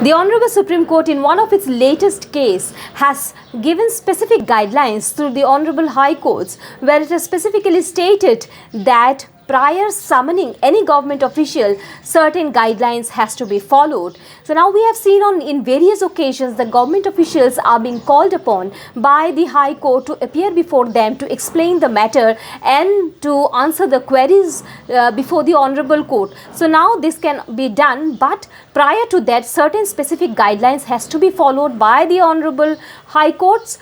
The Honorable Supreme Court, in one of its latest case, has given specific guidelines through the Honorable High Courts, where it has specifically stated that prior summoning any government official, certain guidelines has to be followed. So now we have seen in various occasions that government officials are being called upon by the High Court to appear before them to explain the matter and to answer the queries before the Honorable Court. So now this can be done, but prior to that, certain specific guidelines has to be followed by the Honorable High Courts,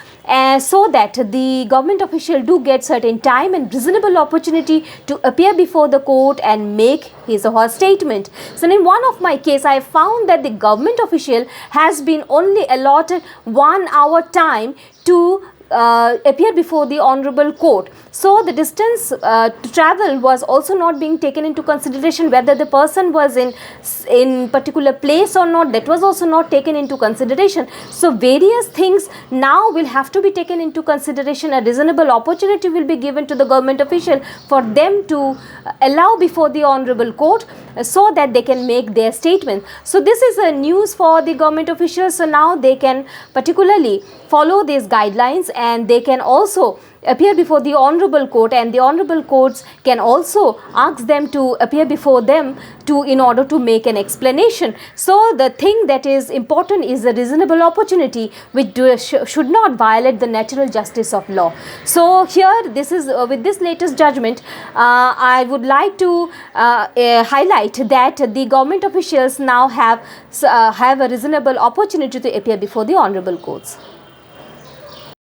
so that the government official do get certain time and reasonable opportunity to appear before the court and make his or her statement. So in one of my case, I found that the government official has been only allotted 1 hour time to appear before the Honorable Court. So the distance to travel was also not being taken into consideration, whether the person was in particular place or not, that was also not taken into consideration. So various things now will have to be taken into consideration. A reasonable opportunity will be given to the government official for them to allow before the Honorable Court so that they can make their statement. So this is a news for the government officials. So now they can particularly follow these guidelines, and they can also appear before the Honorable Court, and the Honorable Courts can also ask them to appear before them in order to make an explanation. So the thing that is important is a reasonable opportunity which should not violate the natural justice of law. So here, this is with this latest judgment, I would like to highlight that the government officials now have a reasonable opportunity to appear before the Honorable Courts.